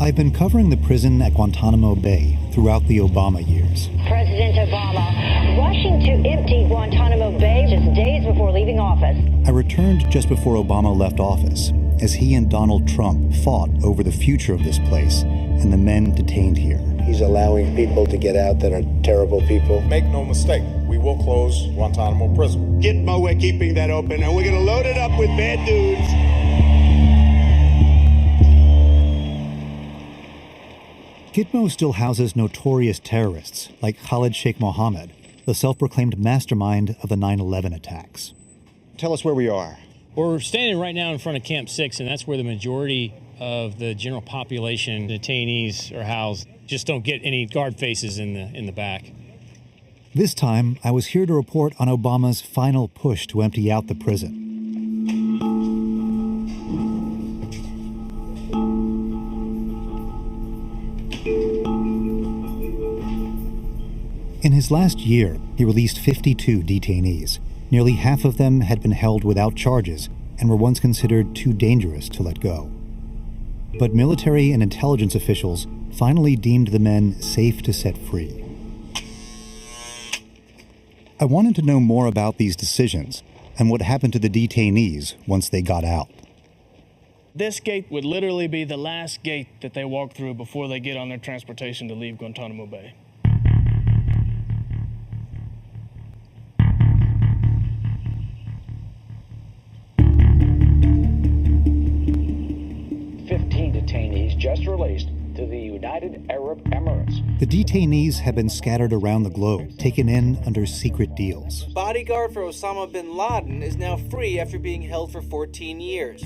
I've been covering the prison at Guantanamo Bay throughout the Obama years. President Obama rushing to empty Guantanamo Bay just days before leaving office. I returned just before Obama left office, as he and Donald Trump fought over the future of this place and the men detained here. He's allowing people to get out that are terrible people. Make no mistake, we will close Guantanamo prison. Gitmo, we're keeping that open, and we're going to load it up with bad dudes. Gitmo still houses notorious terrorists like Khalid Sheikh Mohammed, the self-proclaimed mastermind of the 9/11 attacks. Tell us where we are. We're standing right now in front of Camp 6, and that's where the majority of the general population detainees are housed. Just don't get any guard faces in the back. This time, I was here to report on Obama's final push to empty out the prison. In his last year, he released 52 detainees. Nearly half of them had been held without charges and were once considered too dangerous to let go. But military and intelligence officials finally deemed the men safe to set free. I wanted to know more about these decisions and what happened to the detainees once they got out. This gate would literally be the last gate that they walk through before they get on their transportation to leave Guantanamo Bay. Detainees just released to the United Arab Emirates. The detainees have been scattered around the globe, taken in under secret deals. Bodyguard for Osama bin Laden is now free after being held for 14 years.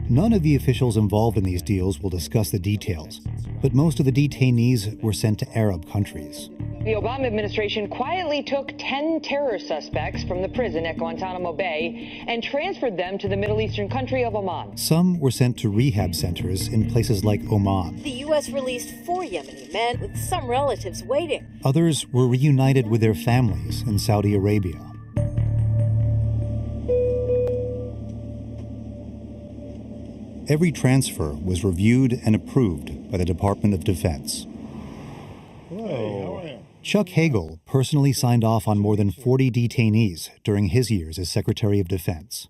None of the officials involved in these deals will discuss the details, but most of the detainees were sent to Arab countries. The Obama administration quietly took 10 terror suspects from the prison at Guantanamo Bay and transferred them to the Middle Eastern country of Oman. Some were sent to rehab centers in places like Oman. The U.S. released 4 Yemeni men with some relatives waiting. Others were reunited with their families in Saudi Arabia. Every transfer was reviewed and approved by the Department of Defense. Hey, how are you? Chuck Hagel personally signed off on more than 40 detainees during his years as Secretary of Defense.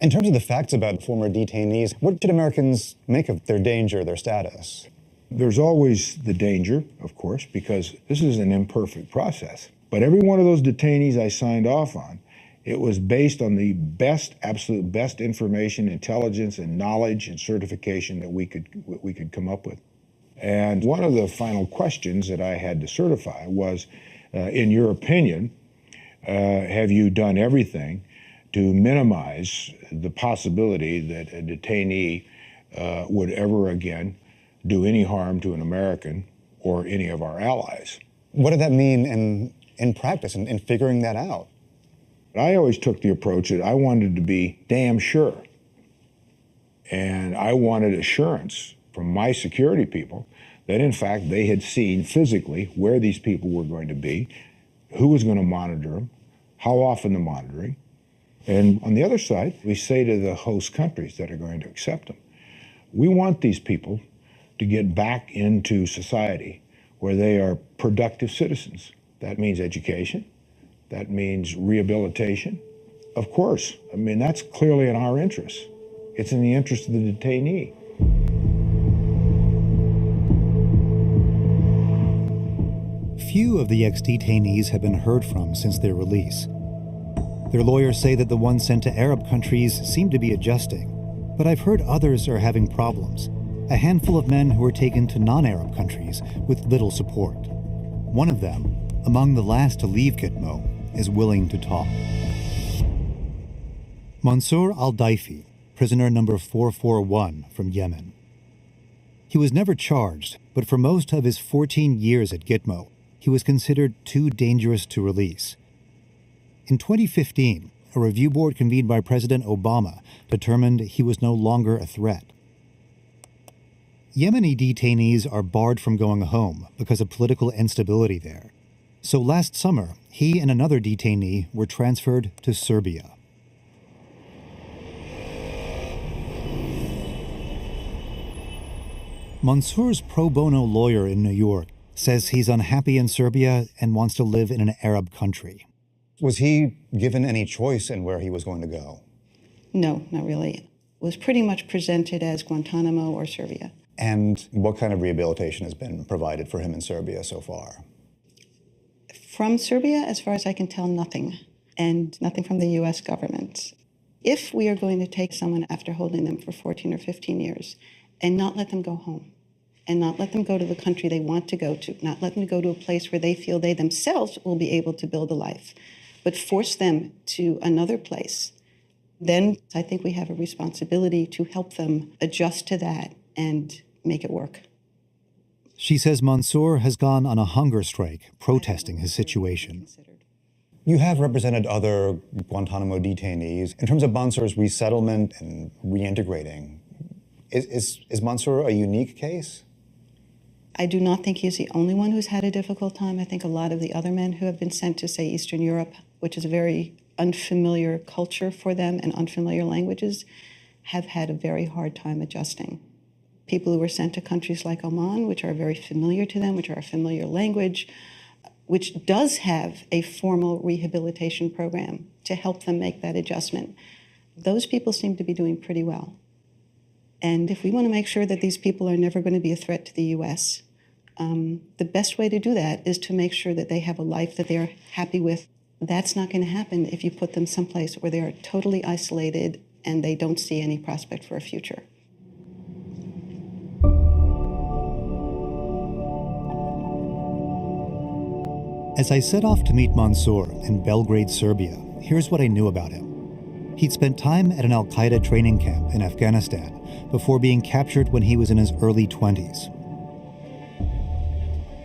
In terms of the facts about former detainees, what should Americans make of their danger, their status? There's always the danger, of course, because this is an imperfect process. But every one of those detainees I signed off on, it was based on the best, absolute best information, intelligence, and knowledge and certification that we could come up with. And one of the final questions that I had to certify was, in your opinion, have you done everything to minimize the possibility that a detainee would ever again do any harm to an American or any of our allies? What did that mean in practice, in figuring that out? I always took the approach that I wanted to be damn sure. And I wanted assurance from my security people that in fact they had seen physically where these people were going to be, who was going to monitor them, how often the monitoring. And on the other side, we say to the host countries that are going to accept them, we want these people to get back into society where they are productive citizens. That means education, that means rehabilitation. Of course, I mean, that's clearly in our interest. It's in the interest of the detainee. Few of the ex-detainees have been heard from since their release. Their lawyers say that the ones sent to Arab countries seem to be adjusting, but I've heard others are having problems. A handful of men who were taken to non-Arab countries with little support. One of them, among the last to leave Gitmo, is willing to talk. Mansour al-Daifi, prisoner number 441 from Yemen. He was never charged, but for most of his 14 years at Gitmo, he was considered too dangerous to release. In 2015, a review board convened by President Obama determined he was no longer a threat. Yemeni detainees are barred from going home because of political instability there. So last summer, he and another detainee were transferred to Serbia. Mansour's pro bono lawyer in New York says he's unhappy in Serbia and wants to live in an Arab country. Was he given any choice in where he was going to go? No, not really. It was pretty much presented as Guantanamo or Serbia. And what kind of rehabilitation has been provided for him in Serbia so far? From Serbia, as far as I can tell, nothing. And nothing from the U.S. government. If we are going to take someone after holding them for 14 or 15 years and not let them go home, and not let them go to the country they want to go to, not let them go to a place where they feel they themselves will be able to build a life, but force them to another place, then I think we have a responsibility to help them adjust to that and make it work. She says Mansour has gone on a hunger strike protesting his situation. You have represented other Guantanamo detainees. In terms of Mansour's resettlement and reintegrating, is Mansour a unique case? I do not think he's the only one who's had a difficult time. I think a lot of the other men who have been sent to, say, Eastern Europe, which is a very unfamiliar culture for them and unfamiliar languages, have had a very hard time adjusting. People who were sent to countries like Oman, which are very familiar to them, which are a familiar language, which does have a formal rehabilitation program to help them make that adjustment. Those people seem to be doing pretty well. And if we want to make sure that these people are never going to be a threat to the U.S., the best way to do that is to make sure that they have a life that they're happy with. That's not going to happen if you put them someplace where they are totally isolated and they don't see any prospect for a future. As I set off to meet Mansour in Belgrade, Serbia, here's what I knew about him. He'd spent time at an al-Qaeda training camp in Afghanistan before being captured when he was in his early 20s.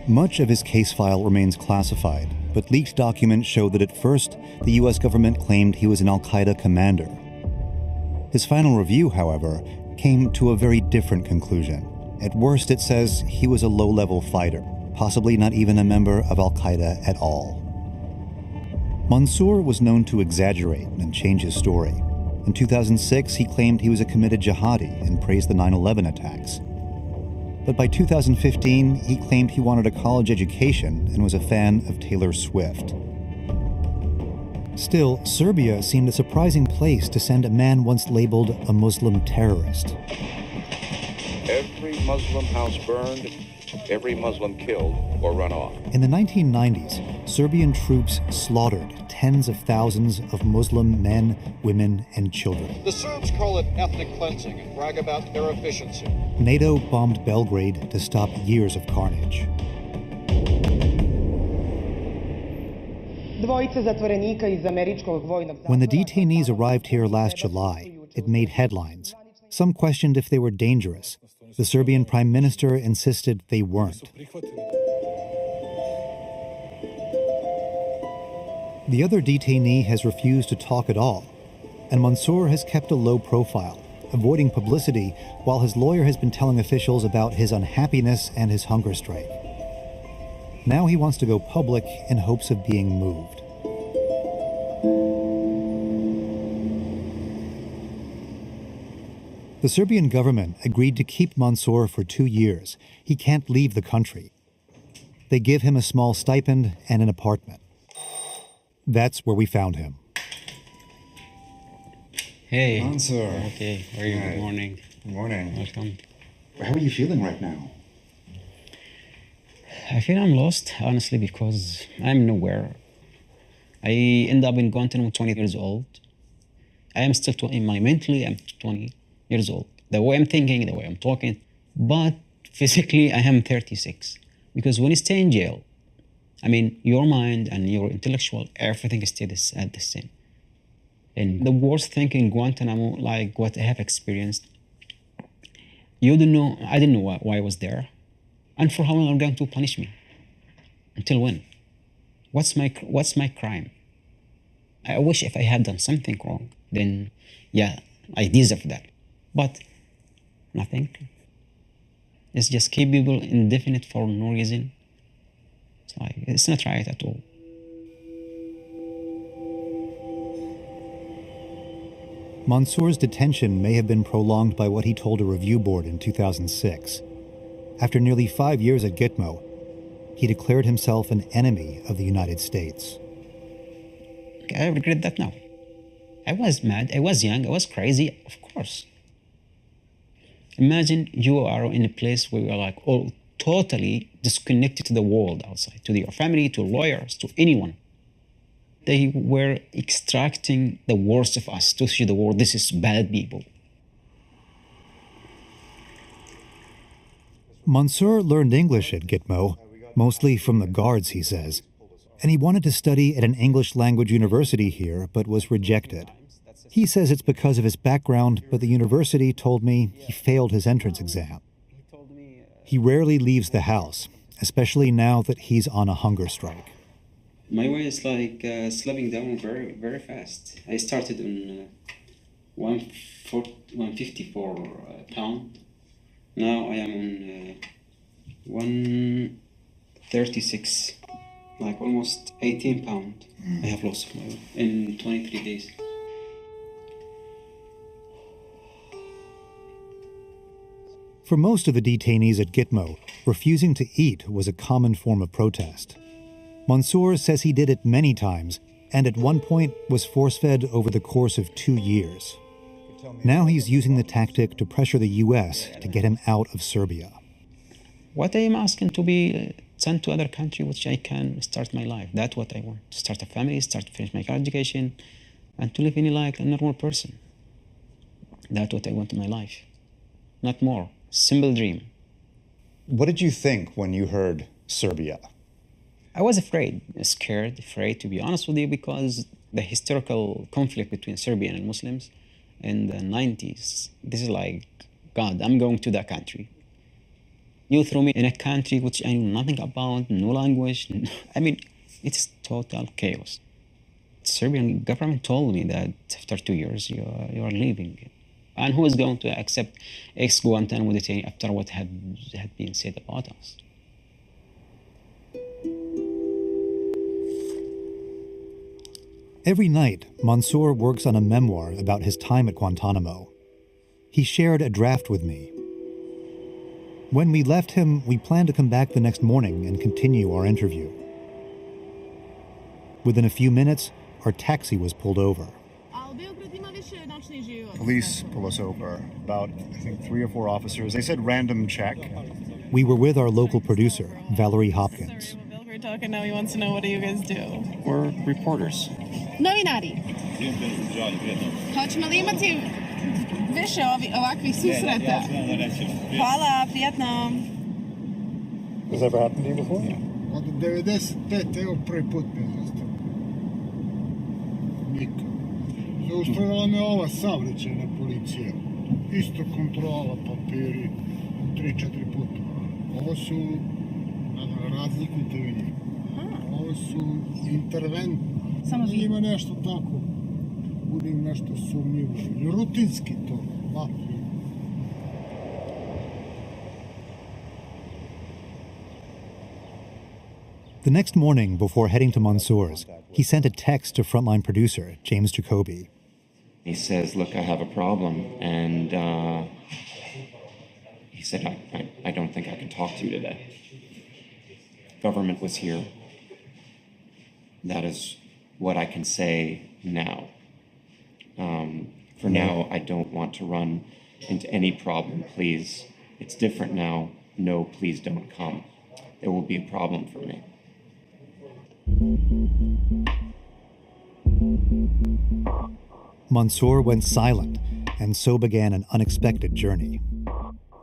Much of his case file remains classified, but leaked documents show that at first, the US government claimed he was an al-Qaeda commander. His final review, however, came to a very different conclusion. At worst, it says he was a low-level fighter, possibly not even a member of al-Qaeda at all. Mansour was known to exaggerate and change his story. In 2006, he claimed he was a committed jihadi and praised the 9/11 attacks. But by 2015, he claimed he wanted a college education and was a fan of Taylor Swift. Still, Serbia seemed a surprising place to send a man once labeled a Muslim terrorist. Every Muslim house burned, every Muslim killed or run off. In the 1990s, Serbian troops slaughtered tens of thousands of Muslim men, women, and children. The Serbs call it ethnic cleansing and brag about their efficiency. NATO bombed Belgrade to stop years of carnage. When the detainees arrived here last July, it made headlines. Some questioned if they were dangerous. The Serbian prime minister insisted they weren't. The other detainee has refused to talk at all, and Mansour has kept a low profile, avoiding publicity while his lawyer has been telling officials about his unhappiness and his hunger strike. Now he wants to go public in hopes of being moved. The Serbian government agreed to keep Mansour for 2 years. He can't leave the country. They give him a small stipend and an apartment. That's where we found him. Hey. Mansour. Okay, how are you? Hi. Good morning. Good morning. Welcome. How are you feeling right now? I feel I'm lost, honestly, because I'm nowhere. I end up in Guantanamo 20 years old. I am still 20, mentally I'm 20 years old. The way I'm thinking, the way I'm talking, but physically I am 36. Because when you stay in jail, I mean, your mind and your intellectual, everything stays at the same. And the worst thing in Guantanamo, like what I have experienced, you don't know, I didn't know why I was there. And for how long are they going to punish me? Until when? What's my crime? I wish if I had done something wrong, then yeah, I deserve that. But nothing. It's just keep people indefinite for no reason. It's not right at all. Mansour's detention may have been prolonged by what he told a review board in 2006. After nearly 5 years at Gitmo, he declared himself an enemy of the United States. I regret that now. I was mad, I was young, I was crazy, of course. Imagine you are in a place where you are like all totally disconnected to the world outside, to your family, to lawyers, to anyone. They were extracting the worst of us to show the world this is bad people. Mansour learned English at Gitmo, mostly from the guards, he says, and he wanted to study at an English language university here, but was rejected. He says it's because of his background, but the university told me he failed his entrance exam. He rarely leaves the house, especially now that he's on a hunger strike. My way is like slowing down very, very fast. I started on 154 pound. Now I am on 136, like almost 18 pound. I have lost my weight in 23 days. For most of the detainees at Gitmo, refusing to eat was a common form of protest. Mansour says he did it many times, and at one point was force-fed over the course of 2 years. Now he's using the tactic to pressure the U.S. to get him out of Serbia. What I am asking to be sent to other country which I can start my life. That's what I want. To start a family, start to finish my education, and to live in like a normal person. That's what I want in my life. Not more. Simple dream. What did you think when you heard Serbia? I was afraid, scared, afraid to be honest with you, because the historical conflict between Serbian and Muslims in the 90s, this is like, God, I'm going to that country. You throw me in a country which I know nothing about, no language. I mean, it's total chaos. The Serbian government told me that after 2 years, you are leaving. And who is going to accept ex-Guantanamo detainee after what had been said about us? Every night, Mansour works on a memoir about his time at Guantanamo. He shared a draft with me. When we left him, we planned to come back the next morning and continue our interview. Within a few minutes, our taxi was pulled over. Police pull us over. About, I think, 3 or 4 officers. They said random check. We were with our local producer, Valerie Hopkins. We're talking now. He wants to know, what do you guys do? We're reporters. Novinari. Hoćemo li imati više ovakvih susreta? Hvala, prijatno. Has that ever happened to you before? Od 95. evo prvi put me zaustavila. Nikad. Zaustavila me ova saobraćajna policija. Isto kontrola, papiri, 3-4 puta. Ovo su, razlikujte vi njih. Ovo su interventni. Samo vi. Ima nešto tako, bude im nešto sumnjivo. Rutinski to, The next morning, before heading to Mansour's, he sent a text to frontline producer, James Jacoby. He says, look, I have a problem, and he said, I don't think I can talk to you today. Government was here. That is what I can say now. For now, I don't want to run into any problem, please. It's different now. No, please don't come. There will be a problem for me. Mansour went silent, and so began an unexpected journey.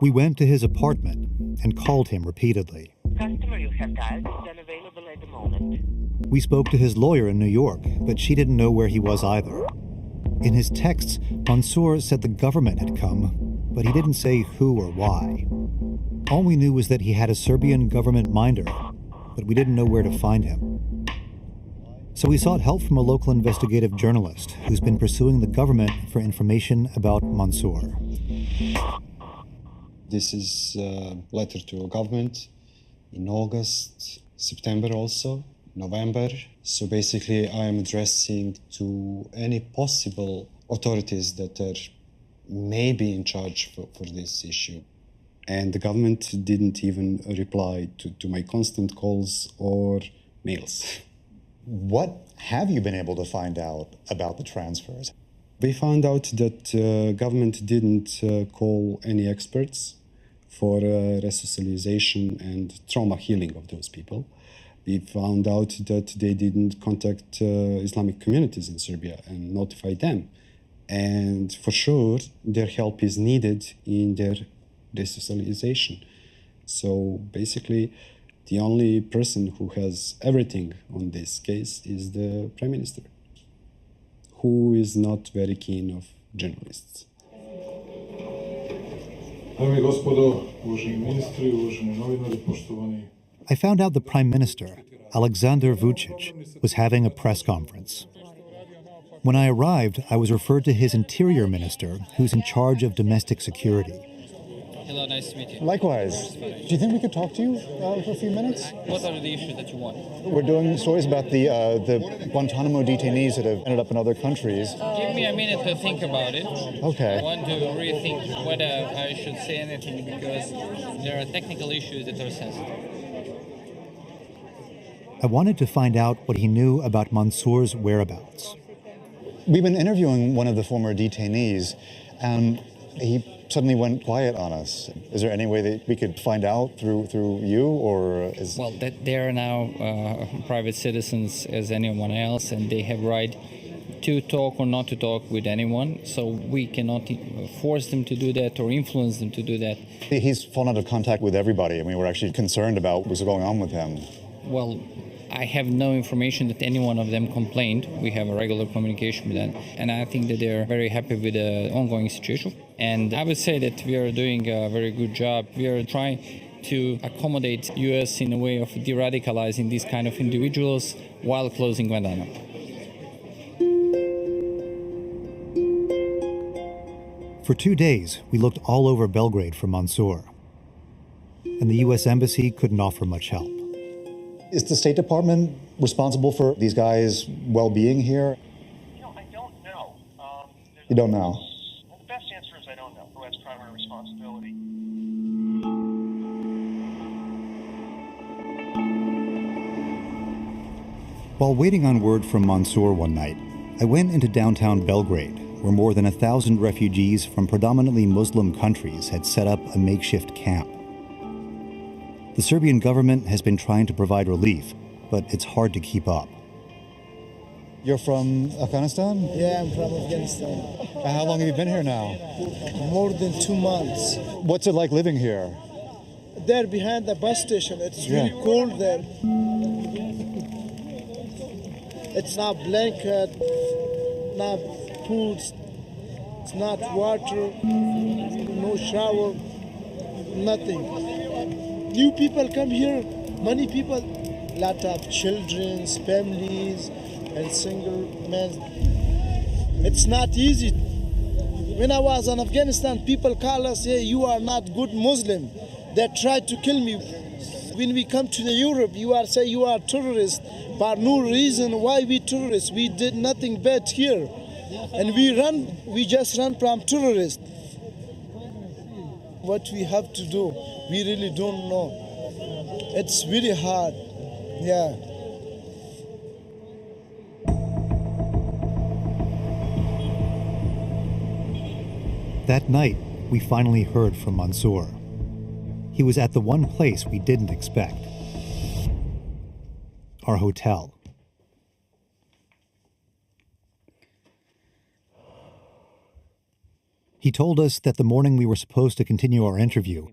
We went to his apartment and called him repeatedly. Customer you have dialed is unavailable at the moment. We spoke to his lawyer in New York, but she didn't know where he was either. In his texts, Mansour said the government had come, but he didn't say who or why. All we knew was that he had a Serbian government minder, but we didn't know where to find him. So we sought help from a local investigative journalist who's been pursuing the government for information about Mansour. This is a letter to a government in August, September also, November. So basically I am addressing to any possible authorities that are maybe in charge for this issue. And the government didn't even reply to my constant calls or mails. What have you been able to find out about the transfers? We found out that government didn't call any experts for resocialization and trauma healing of those people. We found out that they didn't contact Islamic communities in Serbia and notify them. And for sure, their help is needed in their resocialization. So basically, the only person who has everything on this case is the Prime Minister, who is not very keen of journalists. I found out the Prime Minister, Alexander Vučić, was having a press conference. When I arrived, I was referred to his interior minister, who's in charge of domestic security. Hello, nice to meet you. Likewise. Do you think we could talk to you for a few minutes? What are the issues that you want? We're doing stories about the Guantanamo detainees that have ended up in other countries. Give me a minute to think about it. Okay. I want to rethink whether I should say anything because there are technical issues that are sensitive. I wanted to find out what he knew about Mansour's whereabouts. We've been interviewing one of the former detainees, and he suddenly went quiet on us. Is there any way that we could find out through you, or is... Well, they are now private citizens as anyone else, and they have right to talk or not to talk with anyone, so we cannot force them to do that or influence them to do that. He's fallen out of contact with everybody. I mean, we're actually concerned about what's going on with him. Well, I have no information that any one of them complained. We have a regular communication with them, and I think that they're very happy with the ongoing situation. And I would say that we are doing a very good job. We are trying to accommodate U.S. in a way of de-radicalizing these kind of individuals while closing Guantanamo. For 2 days, we looked all over Belgrade for Mansour, and the U.S. Embassy couldn't offer much help. Is the State Department responsible for these guys' well-being here? I don't know. You don't know? Well, the best answer is I don't know who has primary responsibility. While waiting on word from Mansour one night, I went into downtown Belgrade, where more than 1,000 refugees from predominantly Muslim countries had set up a makeshift camp. The Serbian government has been trying to provide relief, but it's hard to keep up. You're from Afghanistan? Yeah, I'm from Afghanistan. How long have you been here now? More than 2 months. What's it like living here? There behind the bus station, it's really cold there. It's not blanket, not food, it's not water, no shower, nothing. New people come here, many people, lot of children, families, and single men. It's not easy. When I was in Afghanistan, people call us, hey, you are not good Muslim. They tried to kill me. When we come to the Europe, say you are terrorists. For no reason why we terrorists. We did nothing bad here. And we just run from terrorists. What we have to do, we really don't know. It's really hard, yeah. That night, we finally heard from Mansour. He was at the one place we didn't expect, our hotel. He told us that the morning we were supposed to continue our interview,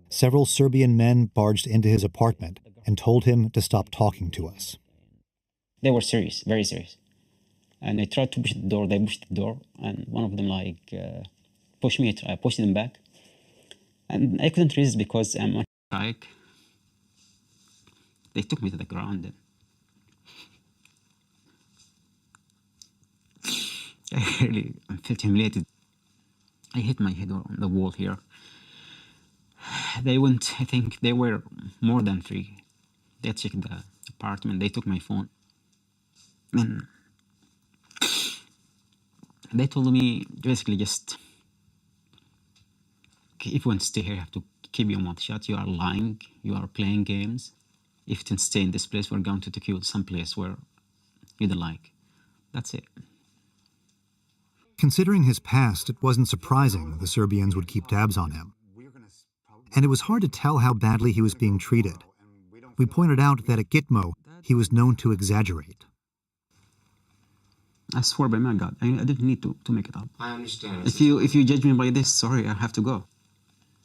several Serbian men barged into his apartment and told him to stop talking to us. They were serious, very serious. And I tried to push the door, they pushed the door, and one of them pushed me, I pushed them back. And I couldn't resist because I'm on bike. They took me to the ground. And I felt humiliated. I hit my head on the wall here. They went, I think they were more than 3. They checked the apartment, they took my phone. And they told me basically just, if you want to stay here, you have to keep your mouth shut. You are lying. You are playing games. If you can stay in this place, we're going to take you someplace where you don't like. That's it. Considering his past, it wasn't surprising the Serbians would keep tabs on him. And it was hard to tell how badly he was being treated. We pointed out that at Gitmo, he was known to exaggerate. I swear by my God, I didn't need to make it up. I understand. If you judge me by this, sorry, I have to go.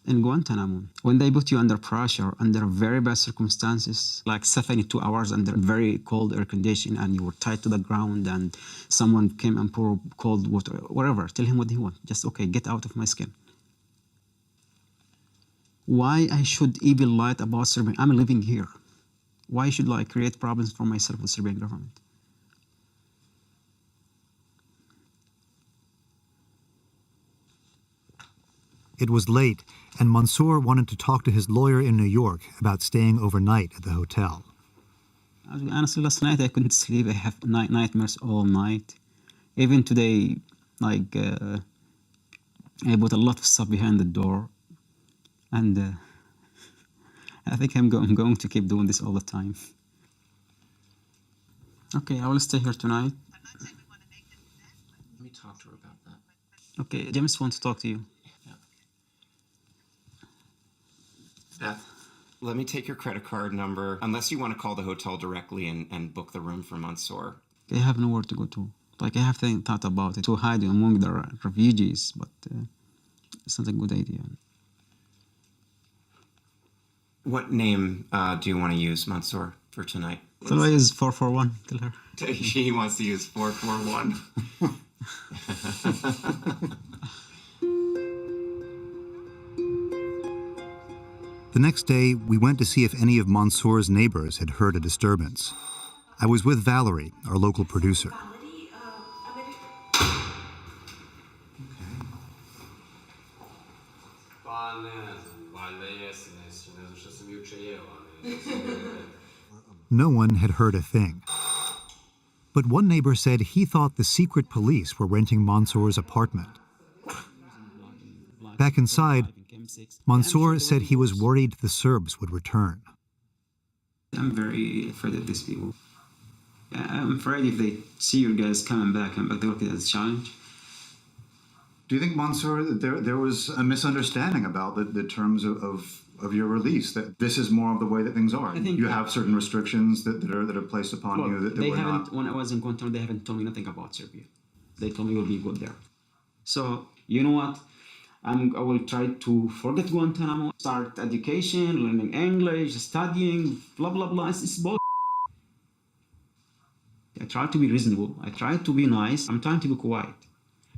In Guantanamo, when they put you under pressure, under very bad circumstances, like 72 hours under very cold air condition, and you were tied to the ground, and someone came and poured cold water, whatever, tell him what he wants. Just, okay, get out of my skin. Why I should even lie about Serbia? I'm living here. Why should I create problems for myself with the Serbian government? It was late, and Mansour wanted to talk to his lawyer in New York about staying overnight at the hotel. Honestly, last night I couldn't sleep. I have nightmares all night. Even today, like, I put a lot of stuff behind the door. And I think I'm going to keep doing this all the time. Okay, I will stay here tonight. Let me talk to her about that. Okay, James wants to talk to you. Beth, let me take your credit card number, unless you want to call the hotel directly and book the room for Mansour. I have nowhere to go to. Like, I have thought about it, to hide among the refugees, but it's not a good idea. What name do you want to use, Mansour, for tonight? So I use 441, tell her. She wants to use 441. The next day, we went to see if any of Mansour's neighbors had heard a disturbance. I was with Valerie, our local producer. No one had heard a thing. But one neighbor said he thought the secret police were renting Mansour's apartment. Back inside, Mansour said he was worried the Serbs would return. I'm very afraid of these people. I'm afraid if they see you guys coming back, they look at it as a challenge. Do you think, Mansour, that there was a misunderstanding about the terms of your release, that this is more of the way that things are? You have certain restrictions that are placed upon you that they were haven't, not... When I was in Guantanamo, they haven't told me nothing about Serbia. They told me you'll be good there. So, you know what? I will try to forget Guantanamo, start education, learning English, studying, blah, blah, blah. It's bullshit. I try to be reasonable. I try to be nice. I'm trying to be quiet.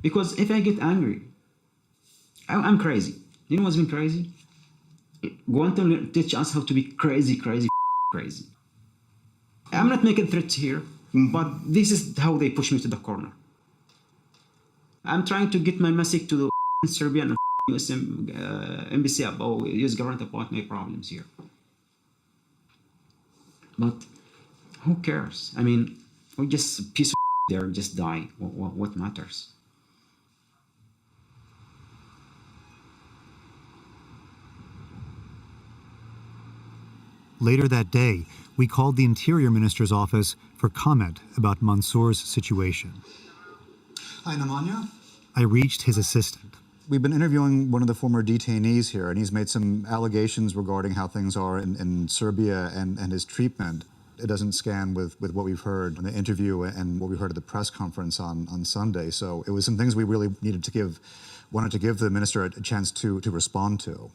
Because if I get angry, I'm crazy. You know what's been crazy? Guantanamo teach us how to be crazy. I'm not making threats here, but this is how they push me to the corner. I'm trying to get my message to the Serbian US embassy about US government about my problems here. But who cares? I mean, we're just a piece of there, just die. What matters? Later that day, we called the Interior Minister's office for comment about Mansour's situation. Hi, Nemanja. I reached his assistant. We've been interviewing one of the former detainees here, and he's made some allegations regarding how things are in Serbia and his treatment. It doesn't scan with what we've heard in the interview and what we heard at the press conference on Sunday. So it was some things we really wanted to give the minister a chance to respond to.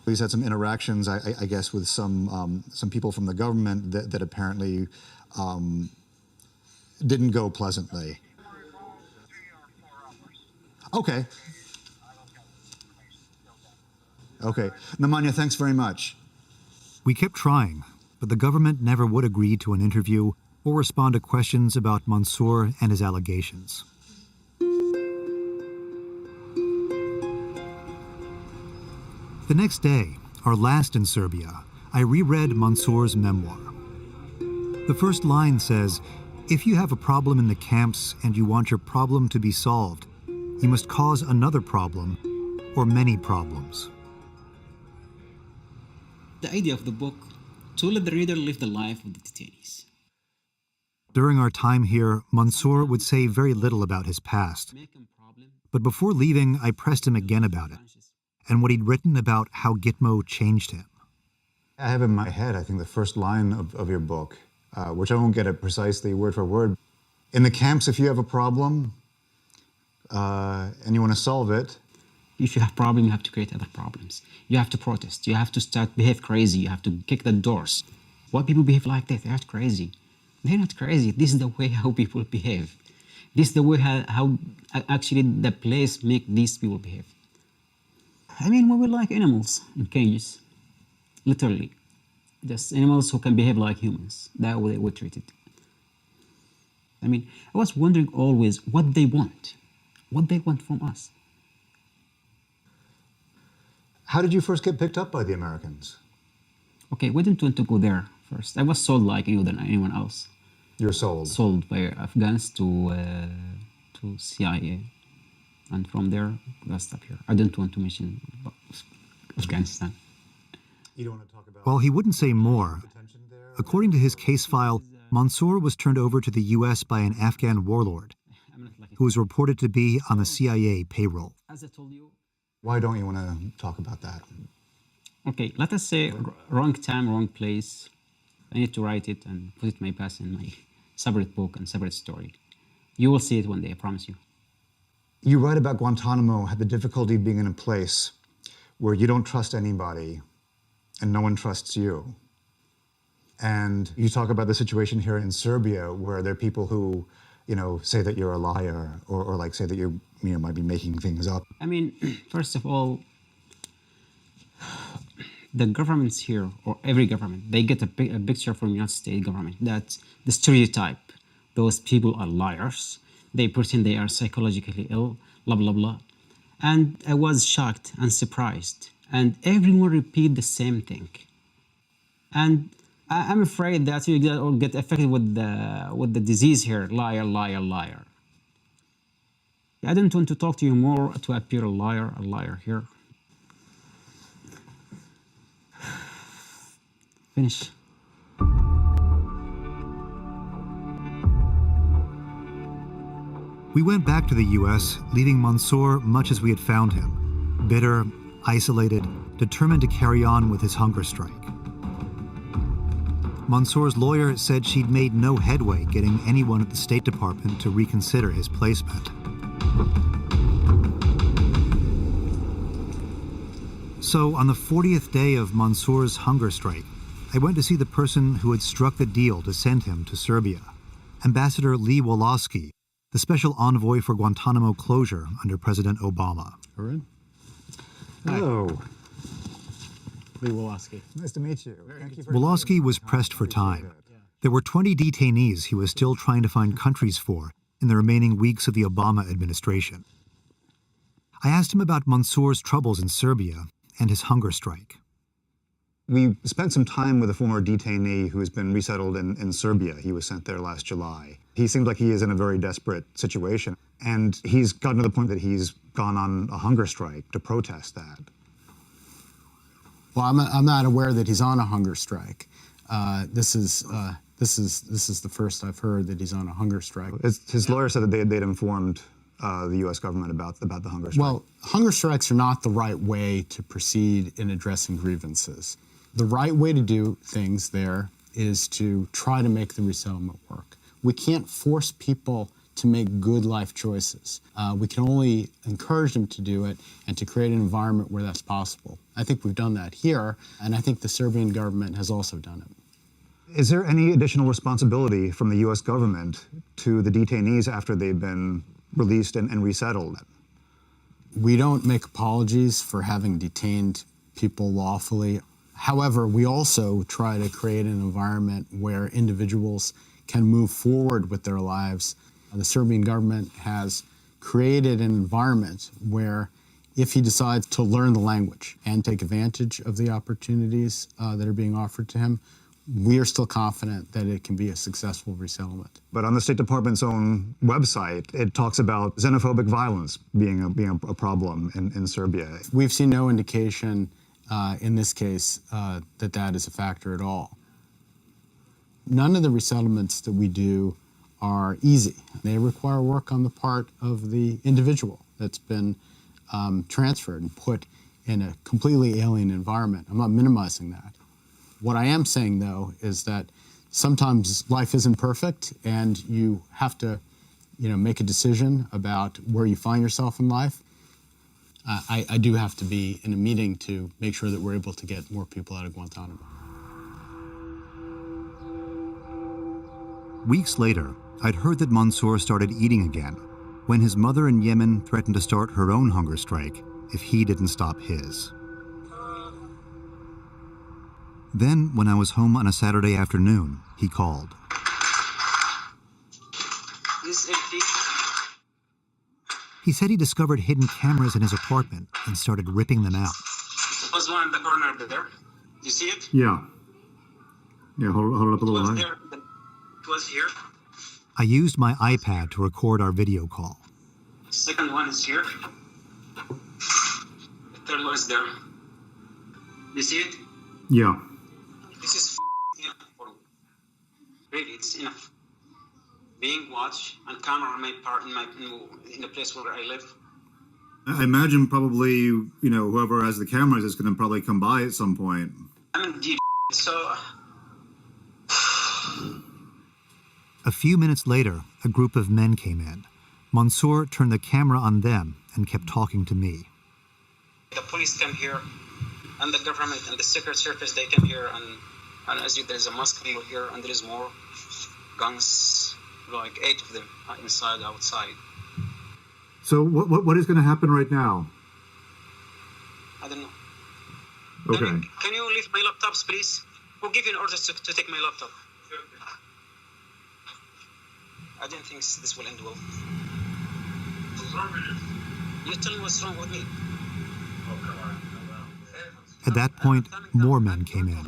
He's had some interactions, I guess, with some people from the government that apparently didn't go pleasantly. Okay. Okay. Nemanja, thanks very much. We kept trying, but the government never would agree to an interview or respond to questions about Mansour and his allegations. The next day, our last in Serbia, I reread Mansour's memoir. The first line says, "If you have a problem in the camps and you want your problem to be solved, you must cause another problem or many problems. The idea of the book, to let the reader live the life of the detainees. During our time here, Mansour would say very little about his past. But before leaving, I pressed him again about it, and what he'd written about how Gitmo changed him. I have in my head, I think, the first line of your book, which I won't get it precisely word for word. In the camps, if you have a problem and you want to solve it, if you have a problem, you have to create other problems. You have to protest. You have to behave crazy. You have to kick the doors. Why people behave like that? They're not crazy. They're not crazy. This is the way how people behave. This is the way how actually the place make these people behave. I mean, we were like animals in cages, literally. Just animals who can behave like humans. That way they were treated. I mean, I was wondering always what they want from us. How did you first get picked up by the Americans? Okay, we didn't want to go there first. I was sold like anyone else. You're sold? Sold by Afghans to CIA. And from there, we got stuck here. I didn't want to mention Afghanistan. You don't want to talk about... While he wouldn't say more, according to his case file, Mansour was turned over to the U.S. by an Afghan warlord who was reported to be on the CIA payroll. As I told you, why don't you want to talk about that? Okay, let us say wrong time, wrong place. I need to write it and put it my past in my separate book and separate story. You will see it one day, I promise you. You write about Guantanamo, had the difficulty being in a place where you don't trust anybody and no one trusts you. And you talk about the situation here in Serbia where there are people who, say that you're a liar or like say that you might be making things up. I mean, first of all, the governments here, or every government, they get a picture from the United States government that the stereotype, those people are liars, they pretend they are psychologically ill, blah, blah, blah. And I was shocked and surprised. And everyone repeat the same thing. And I'm afraid that you get affected with the disease here, liar, liar, liar. I didn't want to talk to you more to appear a liar here. Finish. We went back to the U.S., leaving Mansour much as we had found him, bitter, isolated, determined to carry on with his hunger strike. Mansour's lawyer said she'd made no headway getting anyone at the State Department to reconsider his placement. So on the 40th day of Mansour's hunger strike, I went to see the person who had struck the deal to send him to Serbia, Ambassador Lee Wolosky, the special envoy for Guantanamo closure under President Obama. All right. Hello. Lee Wolosky. Nice to meet you. Wolosky was pressed for time. There were 20 detainees he was still trying to find countries for in the remaining weeks of the Obama administration. I asked him about Mansour's troubles in Serbia and his hunger strike. We spent some time with a former detainee who has been resettled in Serbia. He was sent there last July. He seems like he is in a very desperate situation, and he's gotten to the point that he's gone on a hunger strike to protest that. Well, I'm not aware that he's on a hunger strike. This is the first I've heard that he's on a hunger strike. His lawyer said that they'd informed the U.S. government about the hunger strike. Well, hunger strikes are not the right way to proceed in addressing grievances. The right way to do things there is to try to make the resettlement work. We can't force people to make good life choices. We can only encourage them to do it and to create an environment where that's possible. I think we've done that here, and I think the Serbian government has also done it. Is there any additional responsibility from the U.S. government to the detainees after they've been released and resettled? We don't make apologies for having detained people lawfully. However, we also try to create an environment where individuals can move forward with their lives. The Serbian government has created an environment where if he decides to learn the language and take advantage of the opportunities that are being offered to him, we are still confident that it can be a successful resettlement. But on the State Department's own website, it talks about xenophobic violence being a problem in Serbia. We've seen no indication in this case that is a factor at all. None of the resettlements that we do are easy. They require work on the part of the individual that's been transferred and put in a completely alien environment. I'm not minimizing that. What I am saying, though, is that sometimes life isn't perfect, and you have to, make a decision about where you find yourself in life. I do have to be in a meeting to make sure that we're able to get more people out of Guantanamo. Weeks later, I'd heard that Mansour started eating again when his mother in Yemen threatened to start her own hunger strike if he didn't stop his. Then, when I was home on a Saturday afternoon, he called. He said he discovered hidden cameras in his apartment and started ripping them out. Was one in the corner there. You see it? Yeah. Yeah, hold it up a little higher. It was here. I used my iPad to record our video call. The second one is here. The third one is there. You see it? Yeah. This is enough for me. Really, it's enough. Being watched on camera on my part in the place where I live. I imagine probably, whoever has the cameras is going to probably come by at some point. I'm in deep so... A few minutes later, a group of men came in. Mansour turned the camera on them and kept talking to me. The police come here, and the government and the Secret Service, they come here, and as you, there's a mosque here, and there is more guns, like 8 of them, inside, outside. So what is going to happen right now? I don't know. Okay. Can you leave my laptops, please? Who give you an order to take my laptop? I don't think this will end well. What's wrong with you? You tell me what's wrong with me. Oh, come on. At that point, more men came in.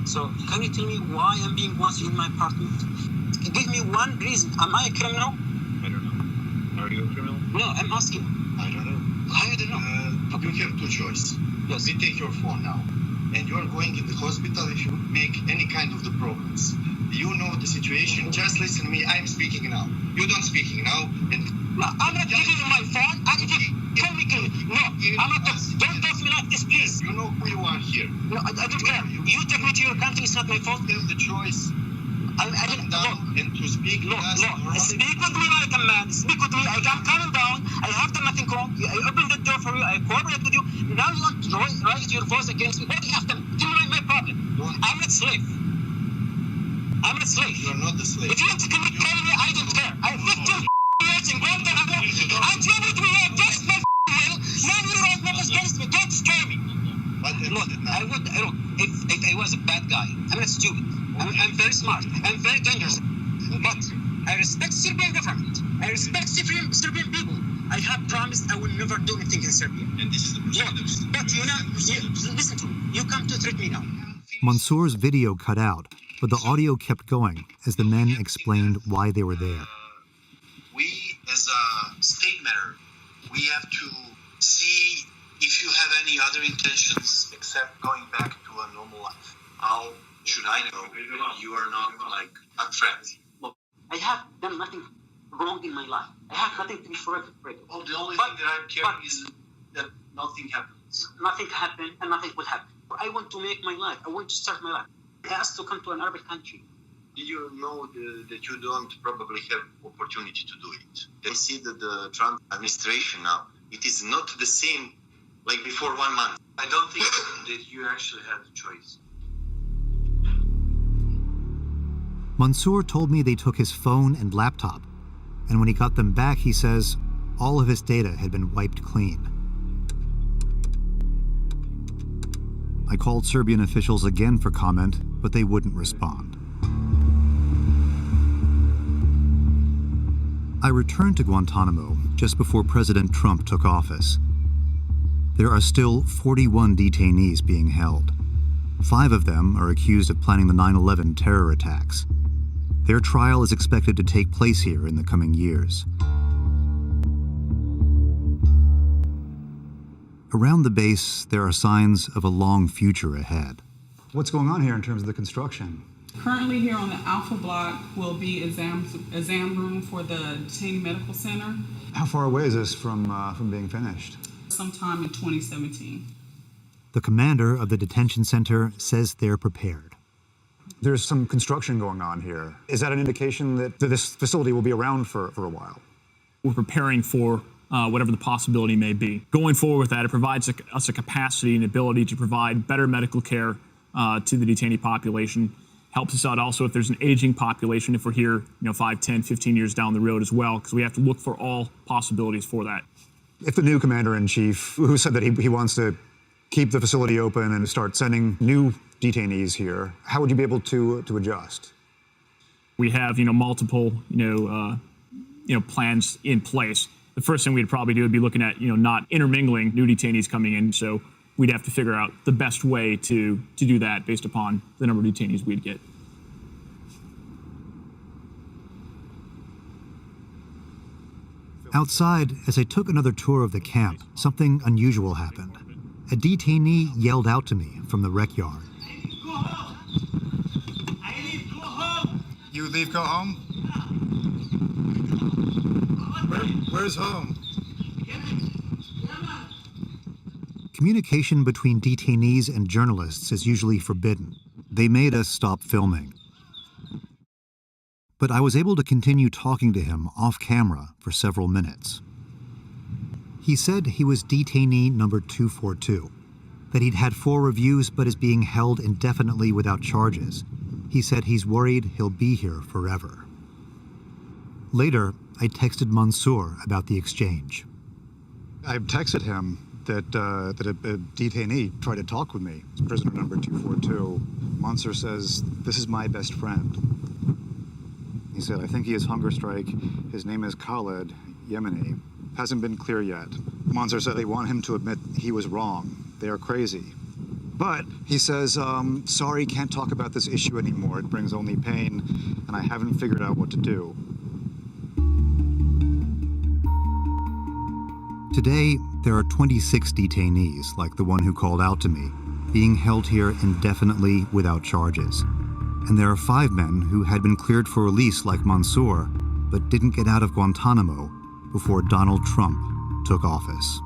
So, can you tell me why I'm being watched in my apartment? Give me one reason. Am I a criminal? I don't know. Are you a criminal? No, I'm asking. I don't know. I don't know. You have two choices. Yes. We take your phone now, and you are going in the hospital if you make any kind of the problems. You know the situation. Just listen to me. I'm speaking now. You don't speaking now. And no, I'm not giving you my phone. I'm no, I'm not. Don't talk to me like this, please. You know who you are here. No, I don't care. You take me to your country. It's not my fault. You have the choice. I didn't. And to speak. No. Speak with me like a man. Speak with me. I'm calming down. I have done nothing wrong. I opened the door for you. I cooperate with you. Now you want to raise your voice against me. What do you have to do? My problem. I'm not slave. I'm not a slave. You're not the slave. If you want to kill me, I don't care. I 15 years in Guantanamo. I traveled with you against my will. Now you're right now against me. Don't scare me. Look, if I was a bad guy, I'm not stupid. I'm very smart. I'm very dangerous. But I respect Serbian government. I respect Serbian people. I have promised I will never do anything in Serbia. And this is the procedure. But listen to me. You come to threat me now. Mansour's video cut out, but the audio kept going as the men explained why they were there. We, as a state matter, we have to see if you have any other intentions except going back to a normal life. How should I know you are not like a threat? Look, I have done nothing wrong in my life. I have nothing to be afraid of. Oh, the only thing that I care is that nothing happens. Nothing happened and nothing will happen. I want to make my life. I want to start my life. I asked to come to an Arabic country. Did you know that you don't probably have opportunity to do it? They see that the Trump administration now, it is not the same like before 1 month. I don't think that you actually had the choice. Mansour told me they took his phone and laptop, and when he got them back, he says all of his data had been wiped clean. I called Serbian officials again for comment, but they wouldn't respond. I returned to Guantanamo just before President Trump took office. There are still 41 detainees being held, 5 of them are accused of planning the 9/11 terror attacks. Their trial is expected to take place here in the coming years. Around the base, there are signs of a long future ahead. What's going on here in terms of the construction? Currently here on the Alpha Block will be exam room for the detainee medical center. How far away is this from being finished? Sometime in 2017. The commander of the detention center says they're prepared. There's some construction going on here. Is that an indication that this facility will be around for a while? We're preparing for whatever the possibility may be. Going forward with that, it provides us a capacity and ability to provide better medical care to the detainee population. Helps us out also if there's an aging population, if we're here 5, 10, 15 years down the road as well, because we have to look for all possibilities for that. If the new commander-in-chief, who said that he wants to keep the facility open and start sending new detainees here, how would you be able to adjust? We have multiple plans in place. The first thing we'd probably do would be looking at not intermingling new detainees coming in. So we'd have to figure out the best way to do that based upon the number of detainees we'd get. Outside, as I took another tour of the camp, something unusual happened. A detainee yelled out to me from the rec yard. You leave, go home? Where's home? Communication between detainees and journalists is usually forbidden. They made us stop filming. But I was able to continue talking to him off camera for several minutes. He said he was detainee number 242, that he'd had 4 reviews but is being held indefinitely without charges. He said he's worried he'll be here forever. Later, I texted Mansour about the exchange. I texted him that a detainee tried to talk with me. It's prisoner number 242. Mansour says, "This is my best friend." He said, "I think he is hunger strike. His name is Khaled, Yemeni. Hasn't been clear yet." Mansour said they want him to admit he was wrong. They are crazy. But he says, "Sorry, can't talk about this issue anymore. It brings only pain, and I haven't figured out what to do." Today, there are 26 detainees, like the one who called out to me, being held here indefinitely without charges. And there are 5 men who had been cleared for release, like Mansour, but didn't get out of Guantanamo before Donald Trump took office.